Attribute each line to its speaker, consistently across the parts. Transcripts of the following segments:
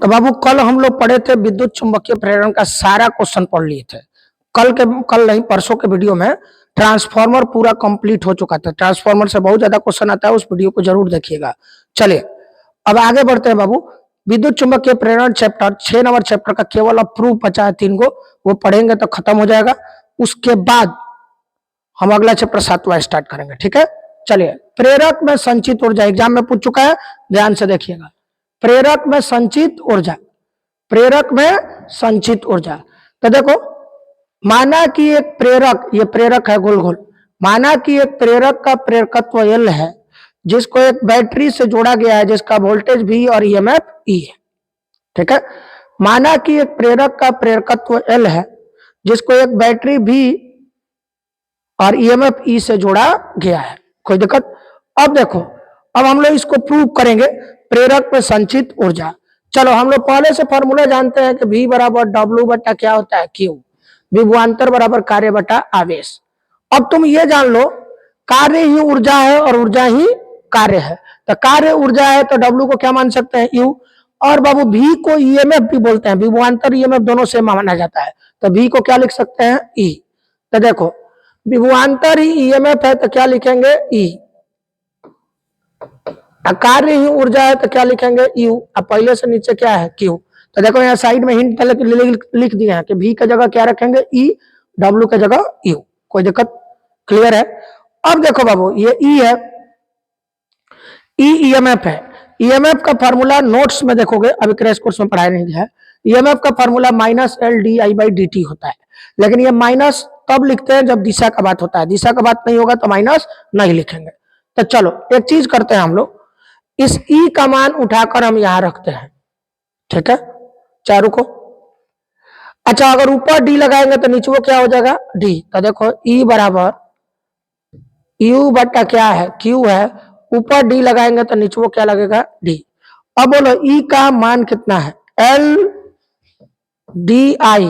Speaker 1: तो बाबू कल हम लोग पढ़े थे विद्युत चुंबकीय प्रेरण का सारा क्वेश्चन पढ़ लिए थे। कल नहीं परसों के वीडियो में ट्रांसफार्मर पूरा कंप्लीट हो चुका था। ट्रांसफार्मर से बहुत ज्यादा क्वेश्चन आता है, उस वीडियो को जरूर देखिएगा। चलिए अब आगे बढ़ते हैं बाबू। विद्युत चुंबकीय प्रेरण चैप्टर 6 नंबर चैप्टर का केवल अब प्रूफ बचा है 3 गो, वो पढ़ेंगे तो खत्म हो जाएगा। उसके बाद हम अगला चैप्टर 7वां स्टार्ट करेंगे, ठीक है। चलिए, प्रेरक में संचित ऊर्जा एग्जाम में पूछ चुका है, ध्यान से देखिएगा। प्रेरक में संचित ऊर्जा, प्रेरक में संचित ऊर्जा। तो देखो, माना कि एक प्रेरक, ये प्रेरक है गोल गोल, माना कि एक प्रेरक का प्रेरकत्व L है, जिसको एक बैटरी से जोड़ा गया है, जिसका वोल्टेज V और EMF E है, ठीक है। माना कि एक प्रेरक का प्रेरकत्व L है, जिसको एक बैटरी V और EMF E से जोड़ा गया है, कोई दिक्कत। अब देखो, अब हम लोग इसको प्रूव करेंगे, प्रेरक में संचित ऊर्जा। चलो, हम लोग पहले से फॉर्मूला जानते हैं कि V बराबर W बटा क्या होता है Q, विभवांतर बराबर कार्य बटा आवेश। अब तुम ये जान लो, कार्य ही ऊर्जा है और ऊर्जा ही कार्य है। तो कार्य ऊर्जा है तो W को क्या मान सकते हैं U, और बाबू V को EMF भी बोलते हैं, विभवांतर EMF दोनों से माना जाता है, तो V को क्या लिख सकते हैं E। तो देखो, विभवांतर ही EMF है तो क्या लिखेंगे E, कार्य ही ऊर्जा है तो क्या लिखेंगे U। अब पहले से नीचे क्या है Q। तो देखो यहाँ साइड में हिंट लिख दिए हैं कि V का जगह क्या रखेंगे E, W का जगह U, कोई दिक्कत, क्लियर है। अब देखो बाबू, ये E है, E EMF है। EMF का फार्मूला नोट्स में देखोगे, अभी क्रैश कोर्स में पढ़ाया नहीं गया है। EMF का फार्मूला -LdI/dt होता है, लेकिन ये माइनस तब लिखते हैं जब दिशा का बात होता है, दिशा का बात नहीं होगा तो माइनस नहीं लिखेंगे। तो चलो एक चीज करते हैं हम लोग, इस E का मान उठाकर हम यहां रखते हैं, ठीक है, चारों को। अच्छा, अगर ऊपर D लगाएंगे तो नीचे वो क्या हो जाएगा D। तो देखो E बराबर U बटा क्या है Q है, ऊपर D लगाएंगे तो नीचे वो क्या लगेगा D। अब बोलो E का मान कितना है LdI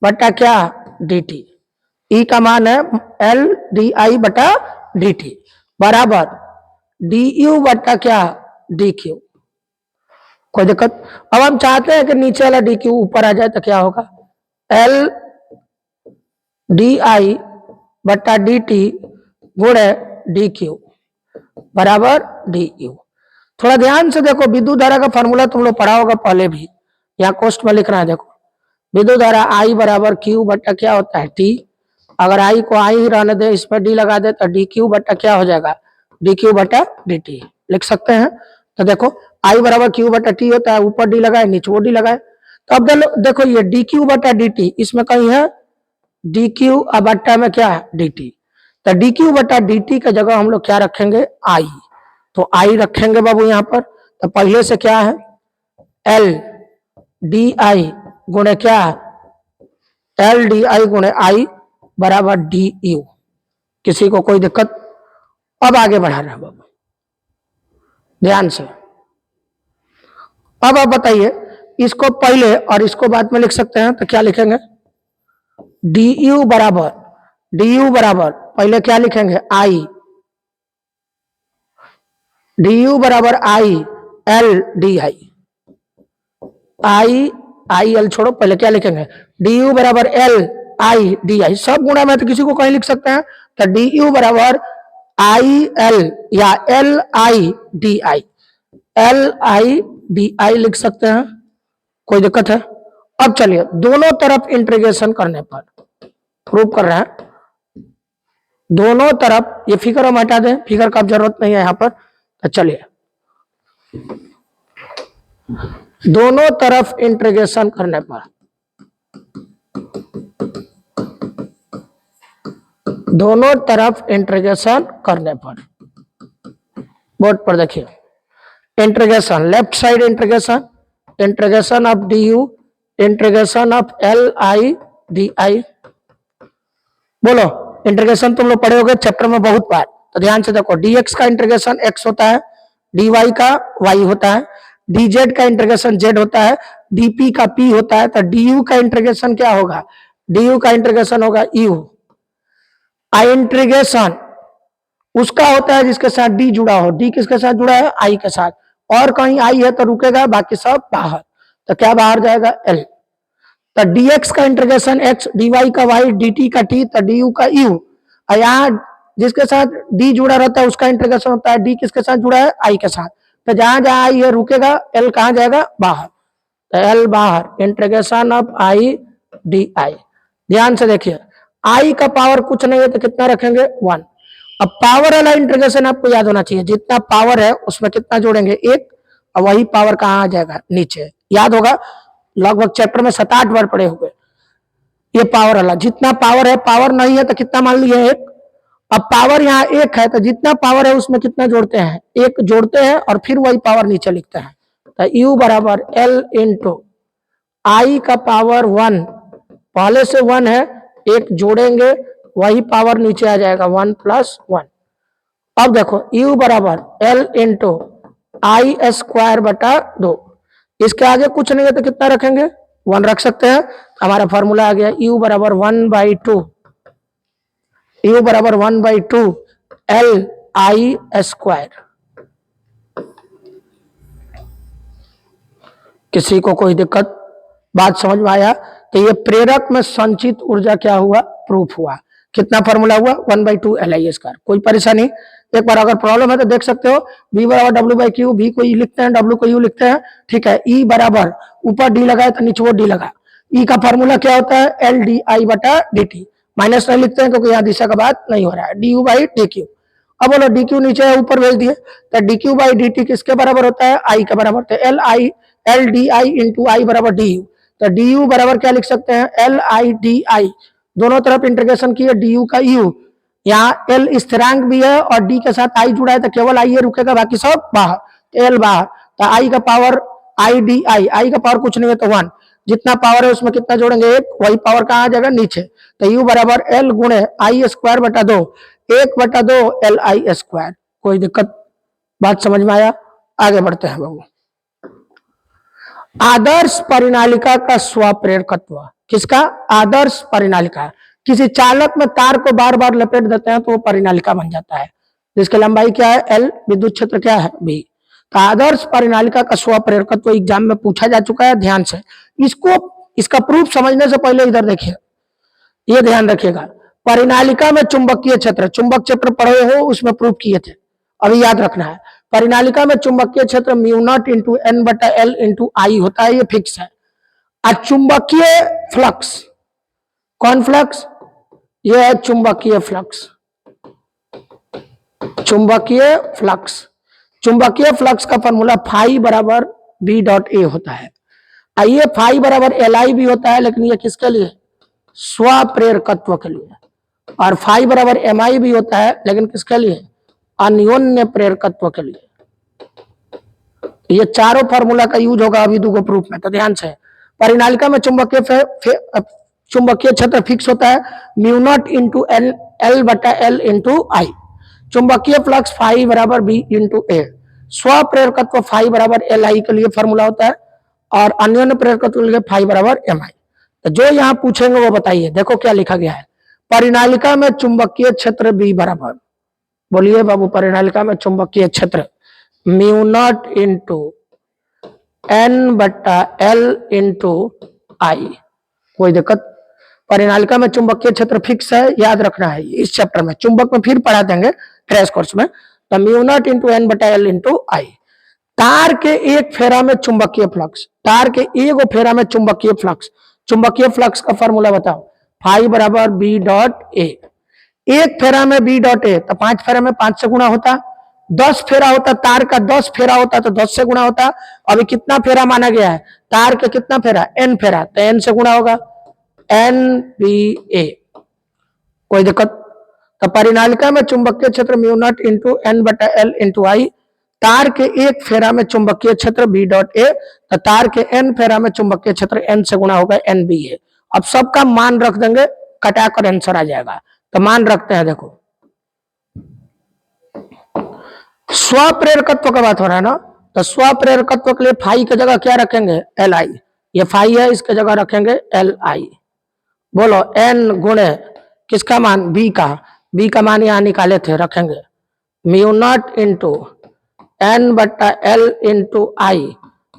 Speaker 1: बटा क्या dt। E का मान है LdI बटा dt बराबर du बटा क्या dq, कोई दिक्कत। अब हम चाहते हैं कि नीचे वाला dq ऊपर आ जाए तो क्या होगा LdI बटा dt गुणे dq बराबर du। थोड़ा ध्यान से देखो, विद्युत धारा का फॉर्मूला तुम लोग पढ़ा होगा पहले भी, यहाँ कोष्ट में लिख रहा है। देखो, विद्युत धारा I बराबर Q बटा क्या होता है T। अगर I को I ही रहने दे, इसमें D लगा दे तो dQ बटा क्या हो जाएगा dQ बटा dt, लिख सकते हैं। तो देखो I बराबर Q बटा T होता है, ऊपर D लगाए नीचे वो D लगाए। तो अब देखो ये dQ बटा dt, इसमें कहीं है dQ बटा में क्या है dt। तो dQ बटा dt का जगह हम लोग क्या रखेंगे I, तो I रखेंगे बाबू यहाँ पर। तो पहले से क्या है LdI गुणे क्या LdI गुणे I बराबर du। किसी को कोई दिक्कत। अब आगे बढ़ा रहे हैं बाबू ध्यान से। अब आप बताइए, इसको पहले और इसको बाद में लिख सकते हैं, तो क्या लिखेंगे du बराबर पहले क्या लिखेंगे I, du बराबर I LdI, I L छोड़ो, पहले क्या लिखेंगे du बराबर LIDI, सब गुणा में तो किसी को कहीं लिख सकते हैं। तो du बराबर IL या LIDI, LIDI लिख सकते हैं, कोई दिक्कत है। अब चलिए दोनों तरफ इंटीग्रेशन करने पर प्रूव कर रहे हैं, दोनों तरफ, ये फिगर हम हटा दें, फिगर का जरूरत नहीं है यहां पर। तो चलिए दोनों तरफ इंटीग्रेशन करने पर, दोनों तरफ इंटीग्रेशन करने पर, बोर्ड पर देखिए, integration left side integration, integration of du, integration of LIDI। बोलो, इंटीग्रेशन तुम लोग पढ़े होगे चैप्टर में बहुत बार, तो ध्यान से देखो, dx का इंटीग्रेशन x होता है, dy का y होता है, dz का इंटीग्रेशन z होता है, dp का p होता है। तो du का इंटीग्रेशन क्या होगा du का इंटीग्रेशन होगा u। इंटीग्रेशन उसका होता है जिसके साथ d जुड़ा हो, d किसके साथ जुड़ा है I के साथ, और कहीं आई है तो रुकेगा, बाकी सब बाहर। तो क्या बाहर जाएगा? एल। तो dx का इंटीग्रेशन x, dy का y, dt का t, तो du का u। और यहाँ जिसके साथ d जुड़ा रहता है उसका इंटीग्रेशन होता है, d किसके साथ जुड़ा है? i के साथ। तो जहां जहां आई है रुकेगा, l कहाँ जाएगा? बाहर। तो l बाहर, इंटीग्रेशन ऑफ i डी। ध्यान से देखिए, i का पावर कुछ नहीं है तो कितना रखेंगे? 1। अब पावर वाला इंटीग्रेशन आपको याद होना चाहिए, जितना पावर है उसमें कितना जोड़ेंगे? 1। और वही पावर कहाँ आ जाएगा? नीचे। याद होगा, लगभग चैप्टर में 7-8 बार पढ़े हुए। ये पावर वाला, जितना पावर है, पावर नहीं है तो कितना मान लिया? 1। अब पावर यहाँ 1 है तो जितना पावर है उसमें कितना जोड़ते हैं? 1 जोड़ते हैं और फिर वही पावर नीचे लिखते हैं। तो u बराबर l इंटू आई का पावर 1, पहले से 1 है, 1 जोड़ेंगे वही पावर नीचे आ जाएगा, 1 + 1। अब देखो u बराबर l इंटू आई स्क्वायर बटा 2। इसके आगे कुछ नहीं है तो कितना रखेंगे? 1 रख सकते हैं। हमारा फॉर्मूला आ गया u बराबर 1/2, u बराबर 1/2 l आई स्क्वायर। किसी को कोई दिक्कत? बात समझ में आया? तो ये प्रेरक में संचित ऊर्जा क्या हुआ? प्रूफ हुआ। कितना फॉर्मूला हुआ? 1/2 LI स्क्वायर। कोई परेशानी? एक बार अगर प्रॉब्लम है तो देख सकते हो, V बराबर W/Q, V को E लिखते हैं, W को U लिखते हैं, ठीक है। E बराबर ऊपर D लगाए तो नीचे वो D लगा। E का फॉर्मूला क्या होता है? LdI/dt। माइनस नहीं लिखते हैं क्योंकि यहाँ दिशा का बात नहीं हो रहा है, du/dq। अब बोलो dq नीचे है, ऊपर भेज दिए, तो dq/dt किसके बराबर होता है? I के बराबर। तो LDI इंटू I बराबर du। तो du बराबर क्या लिख सकते हैं? LIDI। दोनों तरफ इंटीग्रेशन किए, du का u। यहाँ l स्थिरांक भी है और d के साथ i जुड़ा है तो केवल i रुकेगा, बाकी सब बाहर। तो l बाहर, तो i का पावर IDI, i का पावर कुछ नहीं है तो 1। जितना पावर है उसमें कितना जोड़ेंगे? 1। वही पावर कहाँ आ जाएगा? नीचे। तो u बराबर l गुणे आई स्क्वायर बटा 2, 1/2 LI स्क्वायर। कोई दिक्कत? बात समझ में आया? आगे बढ़ते हैं बाबू। आदर्श परिनालिका का स्वप्रेरकत्व। किसका? आदर्श परिनालिका। किसी चालक में तार को बार बार लपेट देते हैं तो वो परिनालिका बन जाता है, जिसकी लंबाई क्या है? L, विद्युत क्षेत्र क्या है? B। तो आदर्श परिनालिका का स्वप्रेरकत्व एग्जाम में पूछा जा चुका है, ध्यान से। इसका प्रूफ समझने से पहले इधर देखिए, ये ध्यान रखिएगा। परिनालिका में चुंबकीय क्षेत्र, चुंबक क्षेत्र पढ़े हो, उसमें प्रूफ किए थे, अभी याद रखना है। परिनालिका में चुंबकीय क्षेत्र μ0 × N/L × I होता है, ये फिक्स है। चुंबकीय फ्लक्स, कौन फ्लक्स? ये है चुंबकीय फ्लक्स। चुंबकीय फ्लक्स, चुंबकीय फ्लक्स का फॉर्मूला φ बराबर B.A होता है। ये φ बराबर LI भी होता है, लेकिन ये किसके लिए? स्वप्रेरकत्व के लिए। और φ बराबर MI भी होता है, लेकिन किसके लिए? अन्योन्य प्रेरकत्व के लिए। ये चारों फार्मूला का यूज होगा अभी दूगो प्रूफ में, तो ध्यान से। परिनालिका में चुंबकीय क्षेत्र फिक्स होता है μ0 × L/L × I। चुंबकीय फ्लक्स φ बराबर B × A। स्वप्रेरकत्व φ बराबर LI के लिए फार्मूला होता है, और अन्योन्य प्रेरकत्व के लिए φ बराबर MI। तो जो यहाँ पूछेंगे वो बताइए। देखो क्या लिखा गया है, परिनालिका में चुंबकीय क्षेत्र B बराबर, बोलिए बाबू, परिनालिका में चुंबकीय क्षेत्र μ0 × N/L × I। कोई दिक्कत? परिनालिका में चुंबकीय क्षेत्र फिक्स है, याद रखना है। इस चैप्टर में चुंबक में फिर पढ़ा देंगे क्रैश कोर्स में। तो μ0 × N/L × I। तार के एक फेरा में चुंबकीय फ्लक्स, तार के एक फेरा में चुंबकीय फ्लक्स, चुंबकीय फ्लक्स का फॉर्मूला बताओ। φ बराबर B.A। एक फेरा में B.A तो 5 फेरा में 5 से गुणा होता, 10 फेरा होता, तार का 10 फेरा होता तो 10 से गुणा होता। अभी कितना फेरा माना गया है? तार के कितना फेरा? N फेरा, तो N से गुणा होगा, NBA। कोई दिक्कत? तो परिनालिका में चुंबकीय क्षेत्र μ0 × N/L × I। तार के एक फेरा में चुंबकीय क्षेत्र B.A, तो तार के N फेरा में चुंबकीय क्षेत्र N से गुणा होगा, NBA। अब सबका मान रख देंगे, कटा कर आंसर आ जाएगा। तो मान रखते हैं, देखो स्वप्रेरकत्व का बात हो रहा है ना, तो स्वप्रेरकत्व के लिए φ की जगह क्या रखेंगे? LI। ये φ है, इसके जगह रखेंगे LI। बोलो N गुणे किसका मान? B का। B का मान यहाँ निकाले थे, रखेंगे μ0 × एन बट्टा एल इंटू आई,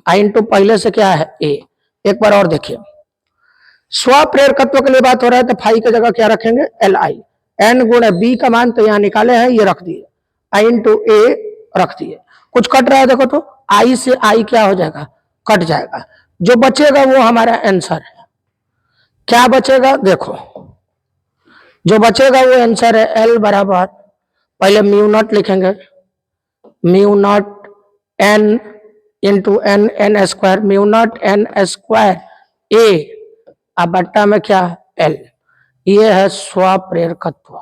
Speaker 1: आई इंटू पहले से क्या है ए। एक बार और देखिए, स्वप्रेरकत्व के लिए बात हो रहा है तो फाई की जगह क्या रखेंगे एल आई, एन गुणे बी का मान तो यहां निकाले हैं ये रख दिए, आई इंटू ए रख दिए। कुछ कट रहा है देखो तो आई से आई क्या हो जाएगा कट जाएगा, जो बचेगा वो हमारा आंसर है। क्या बचेगा देखो, जो बचेगा वो आंसर है एल बराबर, पहले म्यू नॉट लिखेंगे, mu not N into N N square, mu not N square A अब बट्टा में क्या एल, ये है स्वप्रेरकत्व।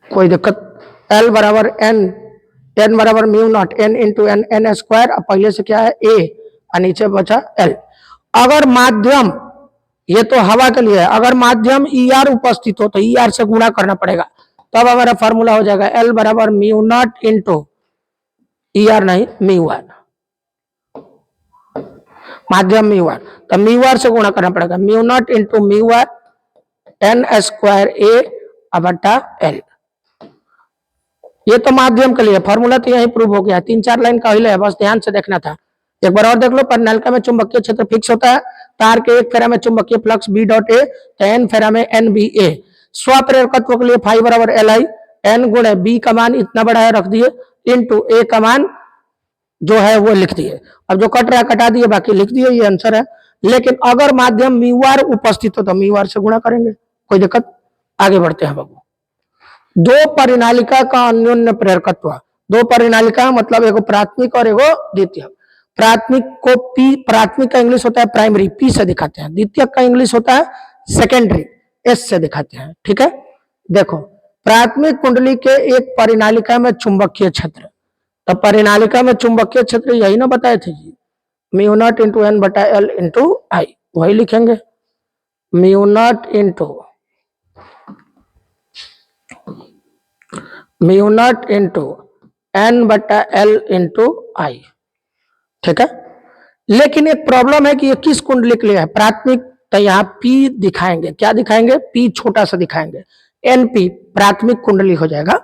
Speaker 1: कोई दिक्कत, एल बराबर एन, एन बराबर mu not N into N N square, अब पहले से क्या है ए और नीचे बचा एल। अगर माध्यम, ये तो हवा के लिए है, अगर माध्यम ई आर उपस्थित हो तो ई आर से गुणा करना पड़ेगा, तब हमारा फॉर्मूला हो जाएगा एल बराबर mu not into E R नहीं म्यू आर, माध्यम म्यू आर, तो म्यू आर से गुणा करना पड़ेगा, mu not into mu R N square A बटा एल। ये तो माध्यम के लिए फॉर्मूला तो यही प्रूव हो गया, 3-4 लाइन का ही है, बस ध्यान से देखना था। एक बार और देख लो, परिनालिका में चुंबकीय क्षेत्र फिक्स होता है, तार के एक फेरा में चुंबकीय फ्लक्स बी डॉट ए, तो एन फेरा में एन बी ए। स्वप्रेरकत्व के लिए फाई बराबर एल आई, एन गुणे बी का मान इतना बड़ा है रख दिए, इंटू ए का मान जो है वो लिख दिए। अब जो कट रहा है कटा दिए, बाकी लिख दिए, ये आंसर है। लेकिन अगर माध्यम म्यू आर उपस्थित हो तो म्यू आर से गुणा करेंगे, कोई दिक्कत। आगे बढ़ते हैं बाबू, दो परिनालिका का अन्योन्य प्रेरकत्व। दो परिनालिका मतलब एगो प्राथमिक और एगो द्वितीयक। प्राथमिक को पी, प्राथमिक का इंग्लिश होता है प्राइमरी, पी से दिखाते हैं, द्वितीयक का इंग्लिश होता है सेकेंडरी, एस से दिखाते हैं। ठीक है, देखो प्राथमिक कुंडली के एक परिनालिका में चुंबकीय क्षेत्र, तो परिनालिका में चुंबकीय क्षेत्र यही ना बताए थे जी, म्यू नॉट इंटू एन बटा एल इंटू आई, वही लिखेंगे, mu not into mu not into N बटा एल इंटू आई। ठीक है, लेकिन एक प्रॉब्लम है कि ये किस कुंडली के लिए है, प्राथमिक, तो यहाँ पी दिखाएंगे, क्या दिखाएंगे पी छोटा सा दिखाएंगे, एन पी प्राथमिक कुंडली हो जाएगा।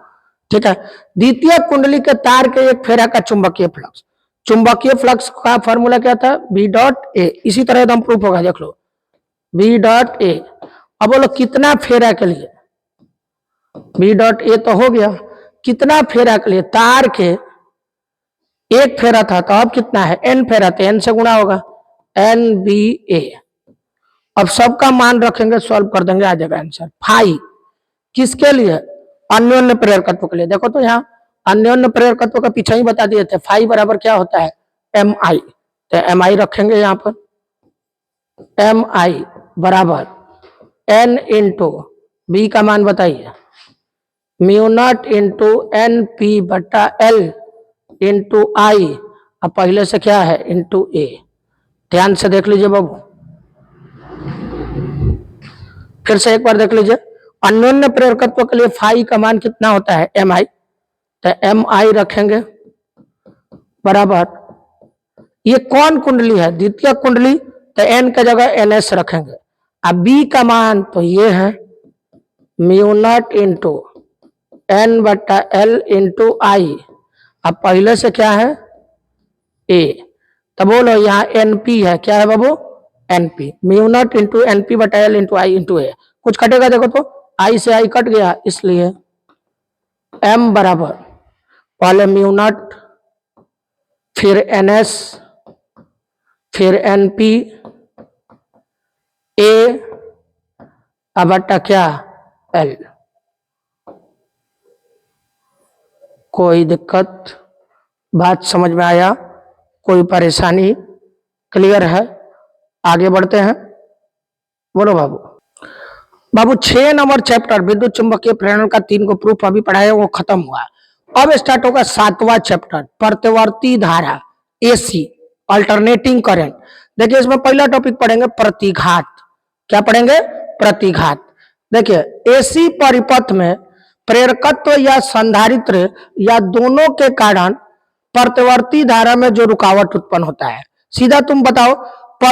Speaker 1: ठीक है, द्वितीय कुंडली के तार के एक फेरा का चुंबकीय फ्लक्स, चुंबकीय फ्लक्स का फॉर्मूला क्या था बी डॉट ए, इसी तरह एकदम प्रूफ होगा, देख लो बी डॉट ए। अब बोलो कितना फेरा के लिए, बी डॉट ए तो हो गया, कितना फेरा के लिए, तार के एक फेरा था तो अब कितना है एन फेरा, तो एन से गुणा होगा, एन बी ए। अब सबका मान रखेंगे, सॉल्व कर देंगे, आ जाएगा आंसर। फाई किसके लिए, अन्योन्य प्रेरकत्व के लिए। देखो तो यहाँ अन्योन्य प्रेरकत्व का पीछे ही बता दिए थे, फाई बराबर क्या होता है एम आई, तो एम आई रखेंगे यहाँ पर, एम आई बराबर एन इंटू बी का मान बताइए, mu not into N P बटा एल इंटू आई, अब पहले से क्या है इंटू ए। ध्यान से देख लीजिए बाबू, फिर से एक बार देख लीजिए, अन्योन्य प्रेरकत्व के लिए फाई का मान कितना होता है एम आई, तो एम आई रखेंगे बराबर, ये कौन कुंडली है द्वितीय कुंडली, तो एन का जगह एन एस रखेंगे। अब बी का मान तो ये है म्यू नॉट इंटू एन बटा एल इंटू आई, अब पहले से क्या है ए, तो बोलो यहाँ एनपी है, क्या है बाबू NP, mu not into NP बटा L into I into A. कुछ कटेगा देखो तो, आई से आई कट गया, इसलिए एम बराबर पहले म्यू नॉट फिर एन एस फिर एन पी ए अब बटा क्या एल। कोई दिक्कत, बात समझ में आया, कोई परेशानी, क्लियर है। आगे बढ़ते हैं, बोलो बाबू। बाबू 6 नंबर चैप्टर विद्युत चुंबकीय प्रेरण का 3 को प्रूफ अभी पढ़ाया, वो खत्म हुआ। अब स्टार्ट होगा 7वां चैप्टर प्रतिवर्ती धारा, एसी अल्टरनेटिंग करंट। देखिए इसमें पहला टॉपिक पढ़ेंगे प्रतिघात। क्या पढ़ेंगे प्रतिघात। देखिए एसी परिपथ में प्रेरकत्व या संधारित्र या दोनों के कारण प्रतिवर्ती धारा में जो रुकावट उत्पन्न होता है, सीधा तुम बताओ